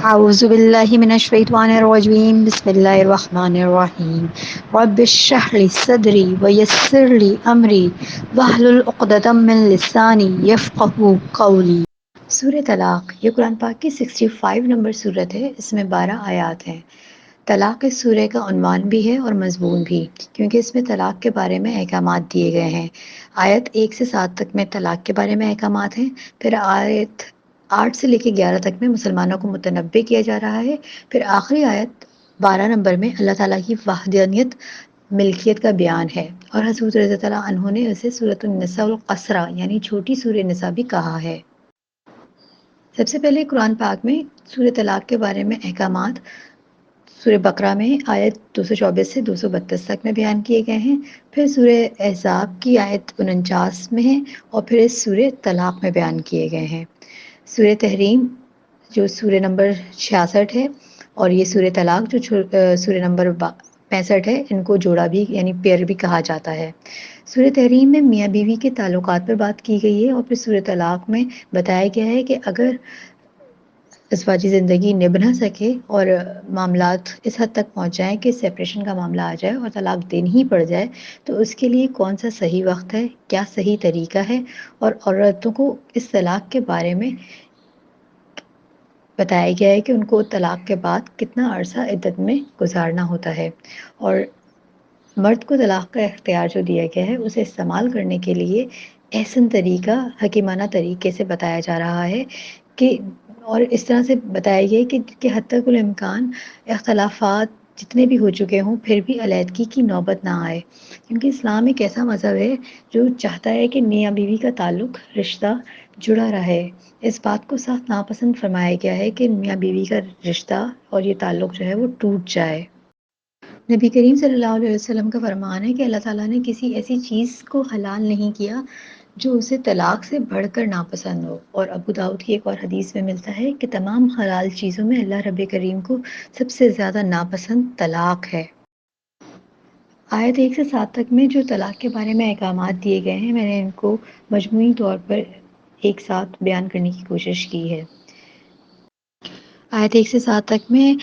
اعوذ باللہ من الشیطان الرجیم بسم اللہ الرحمن الرحیم رب اشرح لی صدری ویسر لی امری واحلل عقدۃ من لسانی یفقہوا قولی۔ سورہ طلاق یہ قرآن پاک کی 65 نمبر سورت ہے۔ اس میں 12 آیات ہیں۔ طلاق اس سورہ کا عنوان بھی ہے اور مضمون بھی، کیونکہ اس میں طلاق کے بارے میں احکامات دیے گئے ہیں۔ آیت 1 سے 7 تک میں طلاق کے بارے میں احکامات ہیں، پھر آیت 8 سے لے کے 11 تک میں مسلمانوں کو متنبہ کیا جا رہا ہے، پھر آخری آیت 12 نمبر میں اللہ تعالیٰ کی وحدانیت، ملکیت کا بیان ہے، اور حضرت رضی اللہ عنہ نے اسے سورۃ النساء القصرہ یعنی چھوٹی سورہ نساء بھی کہا ہے۔ سب سے پہلے قرآن پاک میں سورہ طلاق کے بارے میں احکامات سورہ بقرہ میں آیت 224 سے 232 تک میں بیان کیے گئے ہیں، پھر سورہ احزاب کی آیت 49 میں ہے، اور پھر اس سورہ طلاق میں بیان کیے گئے ہیں۔ سورہ تحریم جو سورہ نمبر 66 ہے، اور یہ سورہ طلاق جو سورہ نمبر 65 ہے، ان کو جوڑا بھی یعنی پیر بھی کہا جاتا ہے۔ سورہ تحریم میں میاں بیوی کے تعلقات پر بات کی گئی ہے، اور پھر سورہ طلاق میں بتایا گیا ہے کہ اگر ازواجی زندگی نبھ نہ سکے اور معاملات اس حد تک پہنچ جائیں کہ سیپریشن کا معاملہ آ جائے اور طلاق دینی ہی پڑ جائے، تو اس کے لیے کون سا صحیح وقت ہے، کیا صحیح طریقہ ہے، اور عورتوں کو اس طلاق کے بارے میں بتایا گیا ہے کہ ان کو طلاق کے بعد کتنا عرصہ عدت میں گزارنا ہوتا ہے، اور مرد کو طلاق کا اختیار جو دیا گیا ہے اسے استعمال کرنے کے لیے احسن طریقہ، حکیمانہ طریقے سے بتایا جا رہا ہے کہ، اور اس طرح سے بتایا گیا ہے کہ حد تک الامکان اختلافات جتنے بھی ہو چکے ہوں پھر بھی علیحدگی کی نوبت نہ آئے، کیونکہ اسلام ایک ایسا مذہب ہے جو چاہتا ہے کہ میاں بیوی کا تعلق، رشتہ جڑا رہے۔ اس بات کو سخت ناپسند فرمایا گیا ہے کہ میاں بیوی کا رشتہ اور یہ تعلق جو ہے وہ ٹوٹ جائے۔ نبی کریم صلی اللہ علیہ وسلم کا فرمان ہے کہ اللہ تعالیٰ نے کسی ایسی چیز کو حلال نہیں کیا جو اسے طلاق سے بڑھ کر ناپسند ہو، اور ابو داؤد کی ایک اور حدیث میں ملتا ہے کہ تمام حلال چیزوں میں اللہ رب کریم کو سب سے زیادہ ناپسند طلاق ہے۔ آیت 1 سے 7 تک میں جو طلاق کے بارے میں احکامات دیے گئے ہیں، میں نے ان کو مجموعی طور پر ایک ساتھ بیان کرنے کی کوشش کی ہے۔ آیت 1 سے 7 تک میں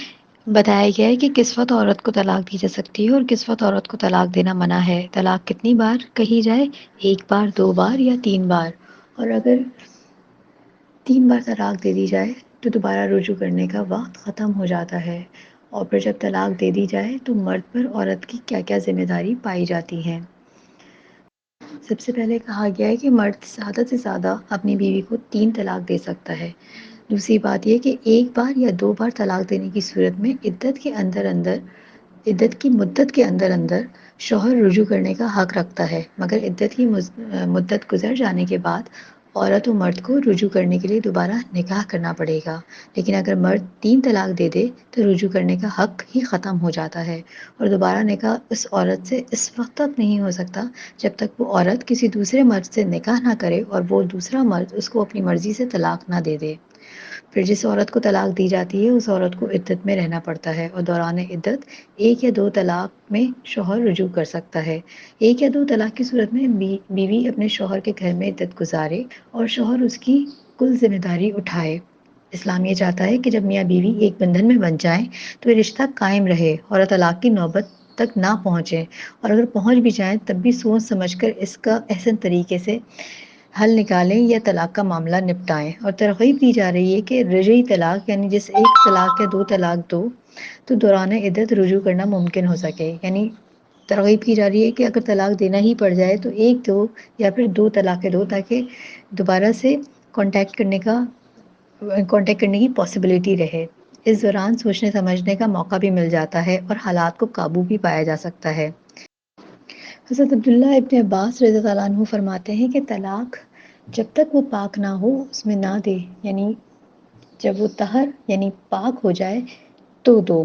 بتایا گیا ہے کہ کس وقت عورت کو طلاق دی جا سکتی ہے اور کس وقت عورت کو طلاق دینا منع ہے، طلاق کتنی بار کہی جائے، 1 بار، 2 بار یا 3 بار، اور اگر 3 بار طلاق دے دی جائے تو دوبارہ رجوع کرنے کا وقت ختم ہو جاتا ہے، اور پھر جب طلاق دے دی جائے تو مرد پر عورت کی کیا کیا ذمہ داری پائی جاتی ہیں۔ سب سے پہلے کہا گیا ہے کہ مرد زیادہ سے زیادہ اپنی بیوی کو 3 طلاق دے سکتا ہے۔ دوسری بات یہ کہ 1 بار یا 2 بار طلاق دینے کی صورت میں عدت کی مدت کے اندر شوہر رجوع کرنے کا حق رکھتا ہے، مگر عدت کی مدت گزر جانے کے بعد عورت و مرد کو رجوع کرنے کے لیے دوبارہ نکاح کرنا پڑے گا، لیکن اگر مرد 3 طلاق دے دے تو رجوع کرنے کا حق ہی ختم ہو جاتا ہے، اور دوبارہ نکاح اس عورت سے اس وقت تک نہیں ہو سکتا جب تک وہ عورت کسی دوسرے مرد سے نکاح نہ کرے اور وہ دوسرا مرد اس کو اپنی مرضی سے طلاق نہ دے دے۔ پھر جس عورت کو طلاق دی جاتی ہے اس عورت کو عدت میں رہنا پڑتا ہے، اور دوران عدت 1 یا 2 طلاق میں شوہر رجوع کر سکتا ہے۔ 1 یا 2 طلاق کی صورت میں بیوی اپنے شوہر کے گھر میں عدت گزارے اور شوہر اس کی کل ذمہ داری اٹھائے۔ اسلام یہ چاہتا ہے کہ جب میاں بیوی ایک بندھن میں بن جائیں تو یہ رشتہ قائم رہے اور طلاق کی نوبت تک نہ پہنچے، اور اگر پہنچ بھی جائیں تب بھی سوچ سمجھ کر اس کا احسن طریقے سے حل نکالیں یا طلاق کا معاملہ نپٹائیں۔ اور ترغیب دی جا رہی ہے کہ رجعی طلاق یعنی جس 1 طلاق یا 2 طلاق دو تو دوران عدت رجوع کرنا ممکن ہو سکے، یعنی ترغیب کی جا رہی ہے کہ اگر طلاق دینا ہی پڑ جائے تو 1 دو یا پھر 2 طلاقیں دو، تاکہ دوبارہ سے کانٹیکٹ کرنے کی پاسبلٹی رہے۔ اس دوران سوچنے سمجھنے کا موقع بھی مل جاتا ہے اور حالات کو قابو بھی پایا جا سکتا ہے۔ حضرت عبداللہ ابن عباس رضی اللہ عنہ فرماتے ہیں کہ طلاق جب تک وہ پاک نہ ہو اس میں نہ دے، یعنی جب وہ طہر یعنی پاک ہو جائے تو دو۔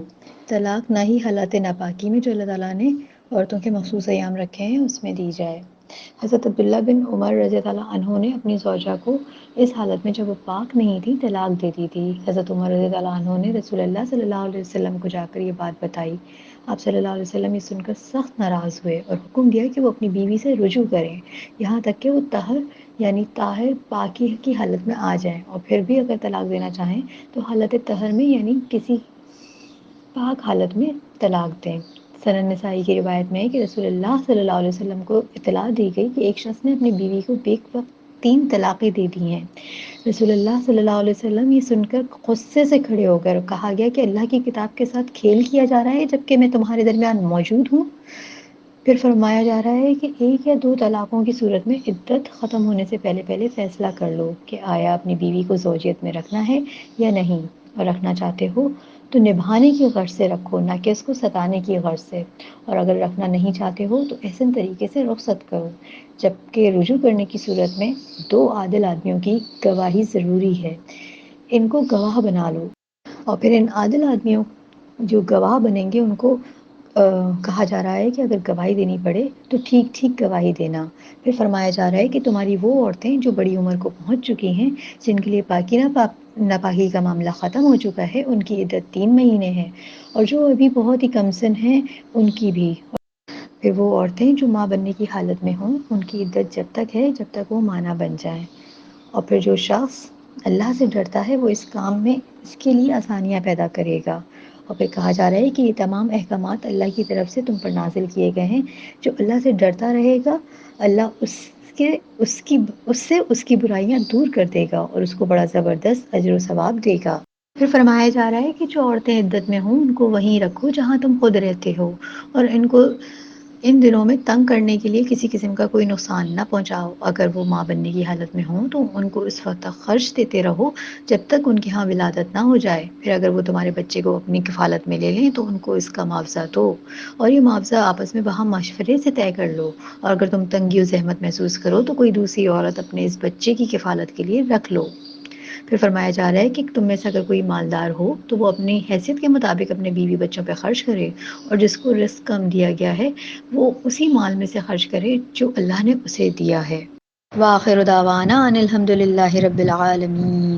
طلاق نہ ہی حالت ناپاکی میں جو اللہ تعالیٰ نے عورتوں کے مخصوص ایام رکھے ہیں اس میں دی جائے۔ حضرت عبداللہ بن عمر رضی اللہ عنہ نے اپنی زوجہ کو اس حالت میں جب وہ پاک نہیں تھی طلاق دے دی تھی۔ حضرت عمر رضی اللہ عنہ نے رسول اللہ صلی اللہ علیہ وسلم کو جا کر یہ بات بتائی۔ آپ صلی اللہ علیہ وسلم یہ سن کر سخت ناراض ہوئے اور حکم دیا کہ وہ اپنی بیوی سے رجوع کریں، یہاں تک کہ وہ طہر یعنی طاہر پاکی کی حالت میں آ جائیں اور پھر بھی اگر طلاق دینا چاہیں تو حالت طہر میں یعنی کسی پاک حالت میں طلاق دیں۔ سنن نسائی کی روایت میں ہے کہ رسول اللہ صلی اللہ علیہ وسلم کو اطلاع دی گئی کہ ایک شخص نے اپنی بیوی کو بیک وقت 3 طلاقیں دے دی ہیں۔ رسول اللہ صلی اللہ علیہ وسلم یہ سن کر غصے سے کھڑے ہو کر کہا گیا کہ اللہ کی کتاب کے ساتھ کھیل کیا جا رہا ہے جبکہ میں تمہارے درمیان موجود ہوں۔ پھر فرمایا جا رہا ہے کہ 1 یا 2 طلاقوں کی صورت میں عدت ختم ہونے سے پہلے پہلے فیصلہ کر لو کہ آیا اپنی بیوی کو زوجیت میں رکھنا ہے یا نہیں، اور رکھنا چاہتے ہو تو نبھانے کی غرض سے رکھو، نہ کہ اس کو ستانے کی غرض سے، اور اگر رکھنا نہیں چاہتے ہو تو احسن طریقے سے رخصت کرو۔ جبکہ رجوع کرنے کی صورت میں 2 عادل آدمیوں کی گواہی ضروری ہے، ان کو گواہ بنا لو، اور پھر ان عادل آدمیوں جو گواہ بنیں گے ان کو کہا جا رہا ہے کہ اگر گواہی دینی پڑے تو ٹھیک ٹھیک گواہی دینا۔ پھر فرمایا جا رہا ہے کہ تمہاری وہ عورتیں جو بڑی عمر کو پہنچ چکی ہیں، جن کے لیے پاکی ناپاکی کا معاملہ ختم ہو چکا ہے، ان کی عدت 3 مہینے ہے، اور جو ابھی بہت ہی کم سن ہیں ان کی بھی۔ پھر وہ عورتیں جو ماں بننے کی حالت میں ہوں، ان کی عدت جب تک ہے جب تک وہ ماں نہ بن جائیں۔ اور پھر جو شخص اللہ سے ڈرتا ہے وہ اس کام میں اس کے لیے آسانیاں پیدا کرے گا۔ اور پھر کہا جا رہا ہے کہ یہ تمام احکامات اللہ کی طرف سے تم پر نازل کیے گئے ہیں، جو اللہ سے ڈرتا رہے گا اللہ اس کی برائیاں دور کر دے گا اور اس کو بڑا زبردست اجر و ثواب دے گا۔ پھر فرمایا جا رہا ہے کہ جو عورتیں عدت میں ہوں ان کو وہیں رکھو جہاں تم خود رہتے ہو، اور ان کو ان دنوں میں تنگ کرنے کے لیے کسی قسم کا کوئی نقصان نہ پہنچاؤ۔ اگر وہ ماں بننے کی حالت میں ہوں تو ان کو اس وقت تک خرچ دیتے رہو جب تک ان کے ہاں ولادت نہ ہو جائے۔ پھر اگر وہ تمہارے بچے کو اپنی کفالت میں لے لیں تو ان کو اس کا معاوضہ دو، اور یہ معاوضہ آپس میں باہم مشورے سے طے کر لو، اور اگر تم تنگی و زحمت محسوس کرو تو کوئی دوسری عورت اپنے اس بچے کی کفالت کے لیے رکھ لو۔ پھر فرمایا جا رہا ہے کہ تم میں سے اگر کوئی مالدار ہو تو وہ اپنی حیثیت کے مطابق اپنے بیوی بچوں پہ خرچ کرے، اور جس کو رزق کم دیا گیا ہے وہ اسی مال میں سے خرچ کرے جو اللہ نے اسے دیا ہے۔ وآخر دعوانا ان الحمد للہ رب العالمین۔